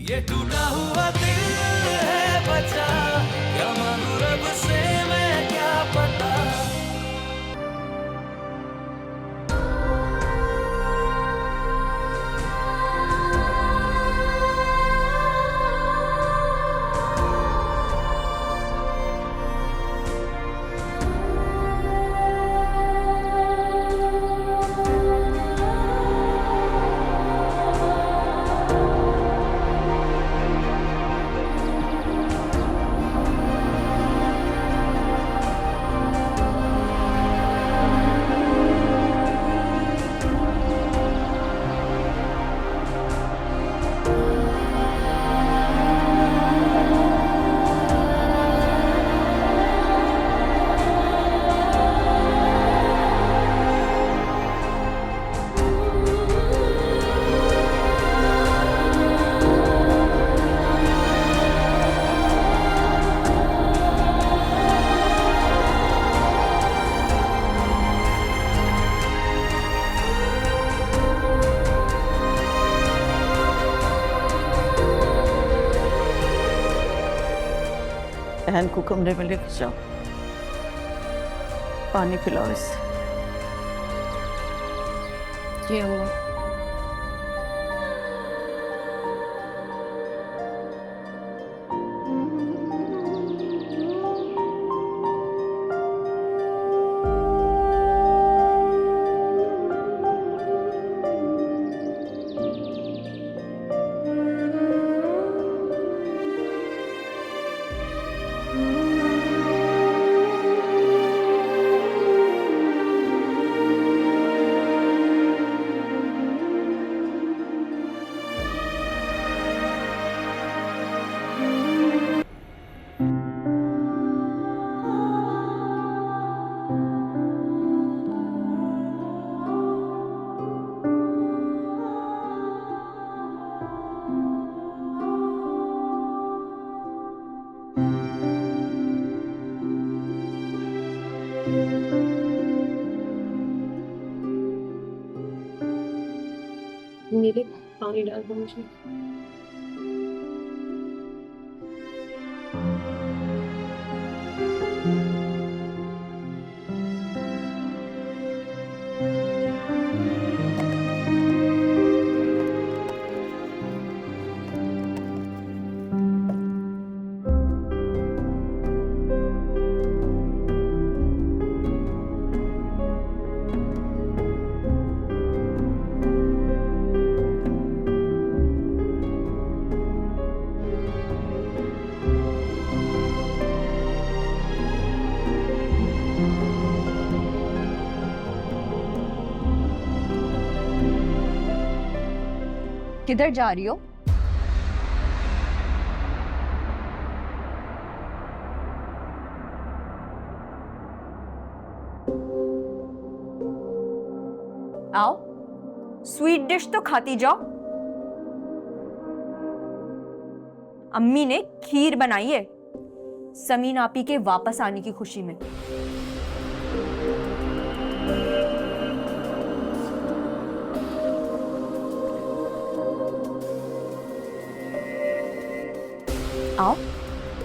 ये टूटा हुआ दिल है बचा, क्या मांगू रब से मैं क्या पता। बहन को कमरे में लेके जाओ, पानी पिलाओ इसे। जी अम्मा। नीले पानी डाल दो मुझे। किधर जा रही हो? आओ, स्वीट डिश तो खाती जाओ। अम्मी ने खीर बनाई है समीन आपी के वापस आने की खुशी में। आओ,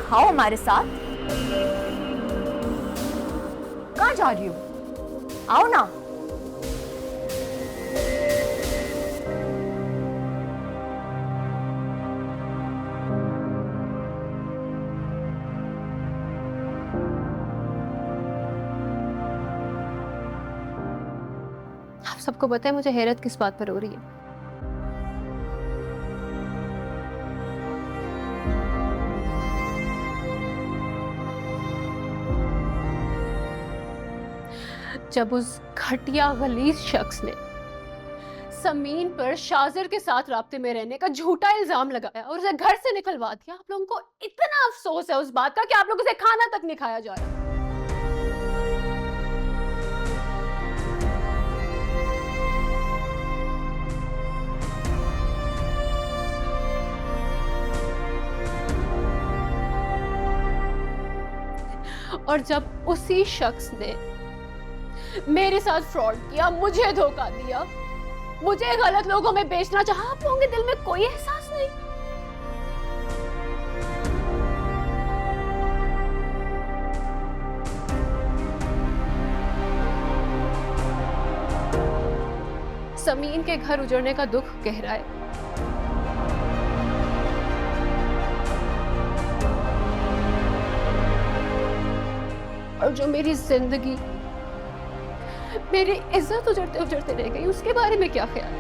खाओ हमारे साथ। कहाँ जा रही हो? आओ ना। आप सबको पता है मुझे हैरत किस बात पर हो रही है। जब उस घटिया गलीज शख्स ने समीन पर शाजिर के साथ राब्ते में रहने का झूठा इल्जाम लगाया और उसे घर से निकलवा दिया, आप लोगों को इतना अफसोस है उस बात का कि आप लोगों से खाना तक नहीं खाया जा रहा। और जब उसी शख्स ने मेरे साथ फ्रॉड किया, मुझे धोखा दिया, मुझे गलत लोगों में बेचना चाहा, आप लोगों के दिल में कोई एहसास नहीं। समीन के घर उजड़ने का दुख गहरा है। और जो मेरी जिंदगी, मेरी इज्जत उजड़ते उजड़ते रह गई, उसके बारे में क्या ख्याल?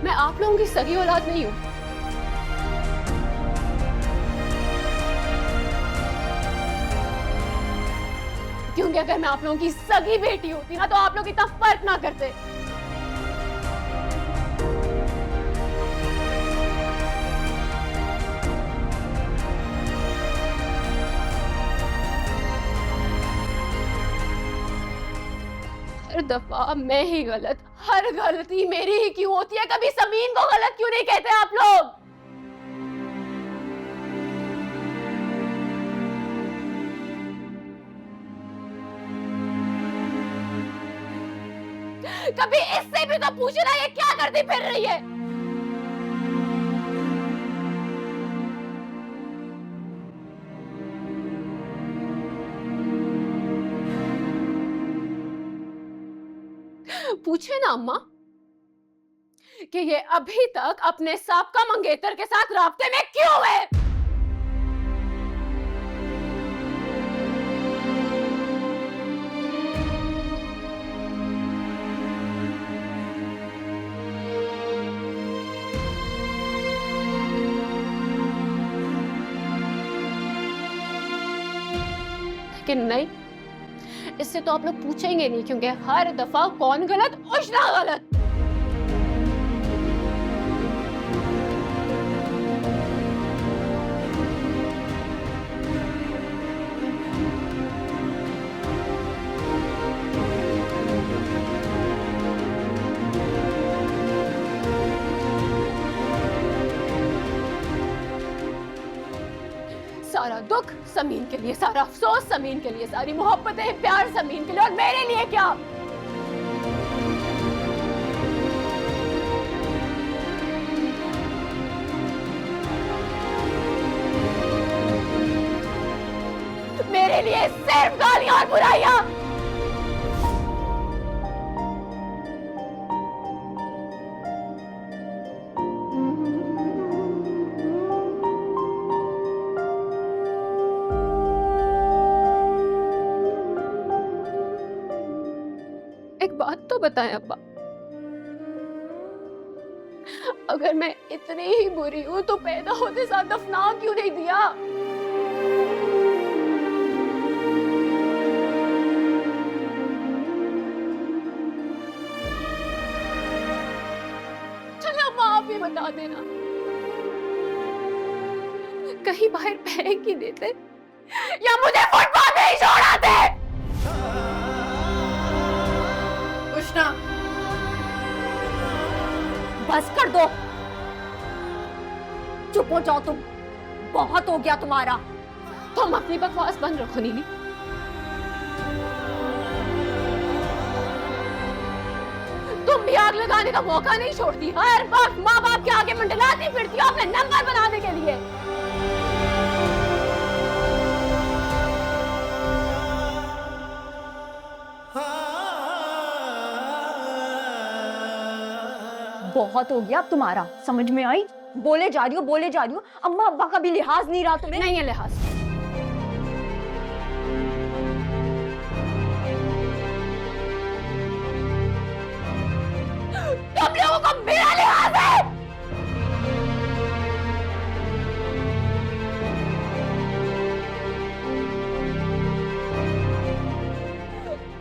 मैं आप लोगों की सगी औलाद नहीं हूं। क्योंकि अगर मैं आप लोगों की सगी बेटी होती ना तो आप लोग इतना फर्क ना करते। हर दफा मैं ही गलत, हर गलती मेरी ही क्यों होती है? कभी समीन को गलत क्यों नहीं कहते आप लोग? कभी इससे भी तो पूछना ये क्या करती फिर रही है? पूछे ना अम्मा कि ये अभी तक अपने साबका मंगेतर के साथ राब्ते में क्यों है? कि नहीं, इससे तो आप लोग पूछेंगे नहीं, क्योंकि हर दफा कौन गलत, उष्णा गलत। सारा दुख समीन के लिए, सारा अफसोस समीन के लिए, सारी मोहब्बतें प्यार समीन के लिए, और मेरे लिए क्या? मेरे लिए सिर्फ गालियां और बुराइयां। एक बात तो बताएं अब्बा, अगर मैं इतनी ही बुरी हूं तो पैदा होते साथ दफना क्यों नहीं दिया? चलो अम्मा आप ही बता देना, कहीं बाहर फेंक ही देते या मुझे फुटपाथ पे ही छोड़ाते? बस कर दो, चुप हो जाओ तुम, बहुत हो गया तुम्हारा। तुम अपनी बकवास बंद रखो नीली। तुम भी आग लगाने का मौका नहीं छोड़ती, हर वक्त माँ बाप के आगे मंडलाती फिरती हो अपने नंबर बनाने के लिए। बहुत हो गया अब तुम्हारा, समझ में आई? बोले जा रही हो, बोले जा रही हो। अम्मा अब्बा का भी लिहाज नहीं रहा तुम्हें? नहीं है लिहाज। तुम लोगों को मेरा लिहाज है।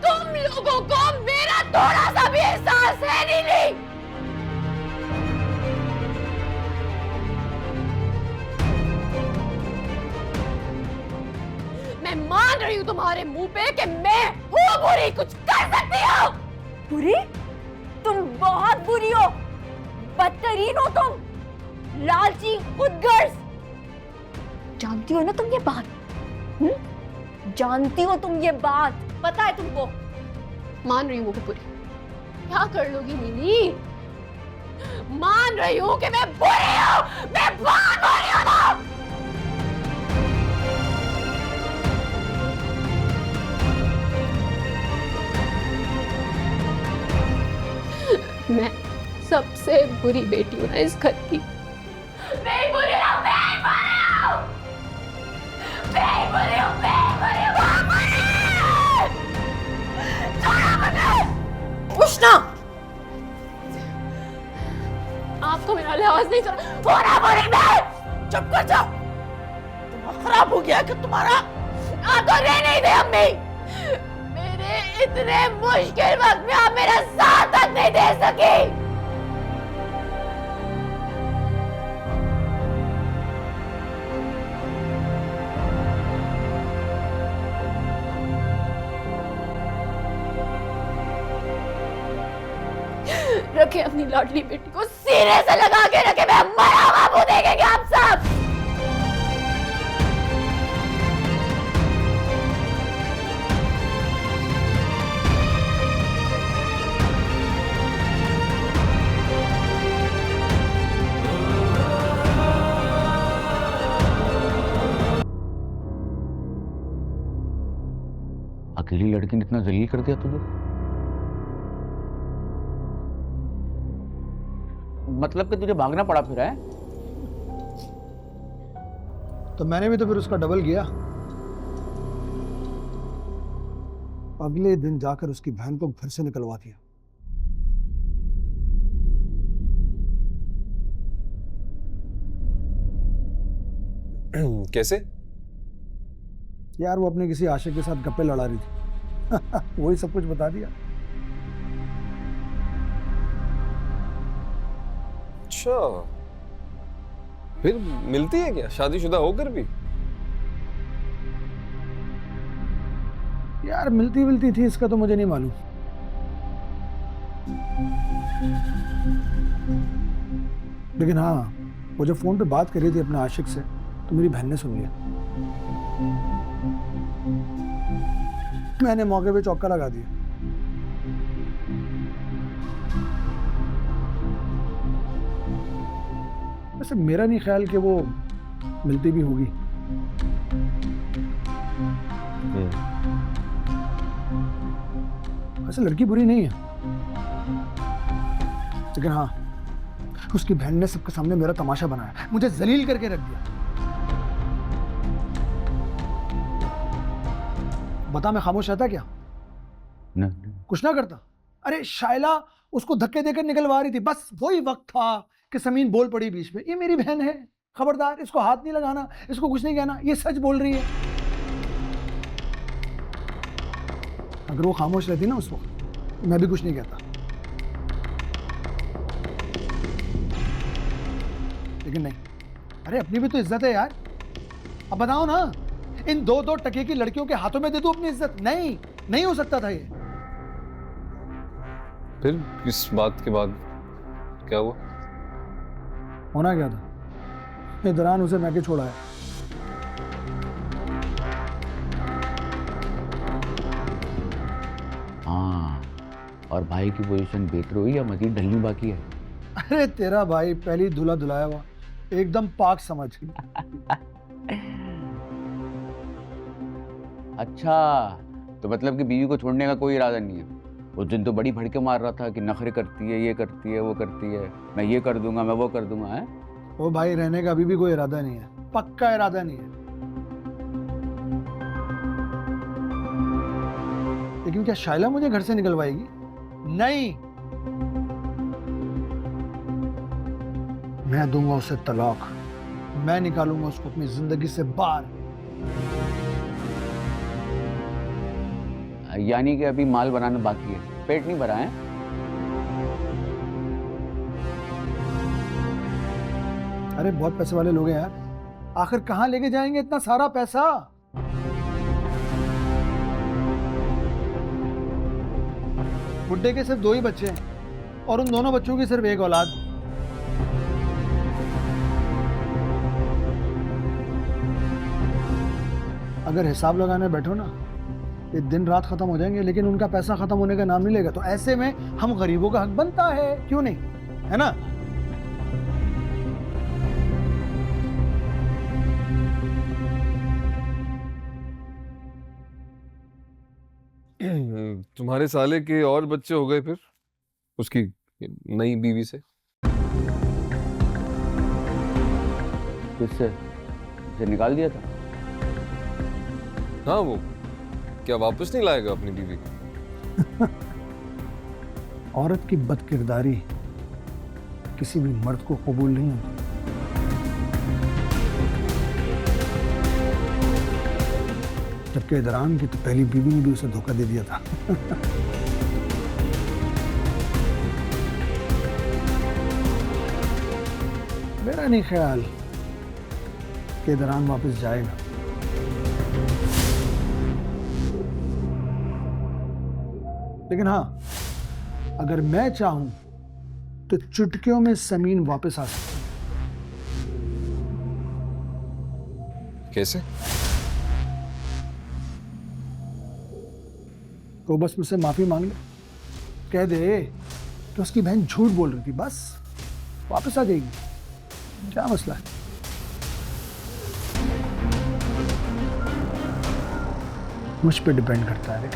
तुम लोगों को मेरा थोड़ा सा भी एहसास है नीली? मैं मान रही हूँ तुम्हारे मुंह पे कि मैं हूँ बुरी, कुछ कर सकती हूँ। बुरी? तुम बहुत बुरी हो, बदतरीन हो तुम, लालची, खुदगर्ज। जानती हो ना तुम ये बात? जानती हो तुम ये बात? पता है तुमको? मान रही हूँ वो बुरी। क्या कर लोगी नीली? मान रही हूँ कि मैं बुरी हूँ, मैं बहुत बुरी हूँ ना। मैं सबसे बुरी बेटी हूँ ना इस घर की। मैं ही बुरी हूँ, मैं ही बुरी हूँ, मैं ही बुरी हूँ, मैं ही बुरी हूँ, बहुत बुरी हूँ। छोड़ो मुझे। उष्णा, आपको मेरा लिहाज नहीं कर, पूरा बुरी मैं। चुप कर जाओ। दिमाग खराब हो गया कि तुम्हारा? आप तो रहने ही दे अम्मी। मेरे इतने मुश्किल वक्त में आप मेरा साथ तक नहीं दे सकी। रखे अपनी लाडली बेटी को सीने से लगा के रखे, मैं मरा हुआ मुंह देखेंगे आप सब। अकेली लड़की ने इतना जलील कर दिया तुझे? मतलब कि तुझे भागना पड़ा फिर है? तो मैंने भी तो फिर उसका डबल किया। अगले दिन जाकर उसकी बहन को घर से निकलवा दिया। कैसे? यार वो अपने किसी आशिक के साथ गप्पे लड़ा रही थी। वही सब कुछ बता दिया। अच्छा, फिर मिलती है क्या शादीशुदा होकर भी? यार मिलती थी इसका तो मुझे नहीं मालूम। लेकिन हाँ, वो जब फोन पे बात कर रही थी अपने आशिक से तो मेरी बहन ने सुन लिया। मैंने मौके पे चौका लगा दिया। वैसे मेरा नहीं ख्याल कि वो मिलती भी होगी। वैसे लड़की बुरी नहीं है, लेकिन हाँ उसकी बहन ने सबके सामने मेरा तमाशा बनाया, मुझे जलील करके रख दिया। बता मैं खामोश रहता क्या? न, कुछ ना करता। अरे शायला उसको धक्के देकर निकलवा रही थी, बस वही वक्त था कि समीन बोल पड़ी बीच में, ये मेरी बहन है, खबरदार इसको हाथ नहीं लगाना, इसको कुछ नहीं कहना, ये सच बोल रही है। अगर वो खामोश रहती ना उस वक्त, मैं भी कुछ नहीं कहता। लेकिन नहीं, अरे अपनी भी तो इज्जत है यार। अब बताओ ना, इन दो दो टके की लड़कियों के हाथों में दे दूं अपनी इज्जत? नहीं, नहीं हो सकता था ये। फिर इस बात के बाद क्या हुआ? होना क्या था, ये दौरान उसे मैके छोड़ा है। हाँ, और भाई की पोजीशन बेहतर हुई या मजीद ढलनी बाकी है? अरे तेरा भाई पहली धुला धुलाया हुआ, एकदम पाक समझ। अच्छा, तो मतलब कि बीवी को छोड़ने का कोई इरादा नहीं है? उस दिन तो बड़ी भड़के मार रहा था कि नखरे करती है, ये करती है, वो करती है, मैं ये कर दूंगा, मैं वो कर दूंगा। है ओ भाई, रहने का अभी भी कोई इरादा नहीं है, पक्का इरादा नहीं है। लेकिन क्या शायला मुझे घर से निकलवाएगी? नहीं, मैं दूंगा उसे तलाक, मैं निकालूंगा उसको अपनी जिंदगी से बाहर। यानी कि अभी माल बनाना बाकी है, पेट नहीं भरा है? अरे बहुत पैसे वाले लोग हैं यार, आखिर कहां लेके जाएंगे इतना सारा पैसा? बुड्ढे के सिर्फ 2 ही बच्चे हैं और उन दोनों बच्चों की सिर्फ एक औलाद। अगर हिसाब लगाने बैठो ना, ये दिन रात खत्म हो जाएंगे, लेकिन उनका पैसा खत्म होने का नाम नहीं लेगा। तो ऐसे में हम गरीबों का हक बनता है, क्यों नहीं, है ना? तुम्हारे साले के और बच्चे हो गए फिर उसकी नई बीवी से? किससे? उसे निकाल दिया था। हाँ, वो क्या वापस नहीं लाएगा अपनी बीवी को? औरत की बदकिरदारी किसी भी मर्द को कबूल नहीं होती। जबकि इदरान की तो पहली बीवी ने भी उसे धोखा दे दिया था। मेरा नहीं ख्याल कि इदरान वापस जाएगा। लेकिन हाँ, अगर मैं चाहूं तो चुटकियों में समीन वापस आ सकती है। कैसे? तो बस मुझसे माफी मांग ले, कह दे कि उसकी बहन झूठ बोल रही थी, बस वापस आ जाएगी। क्या मसला है? मुझ पे डिपेंड करता है।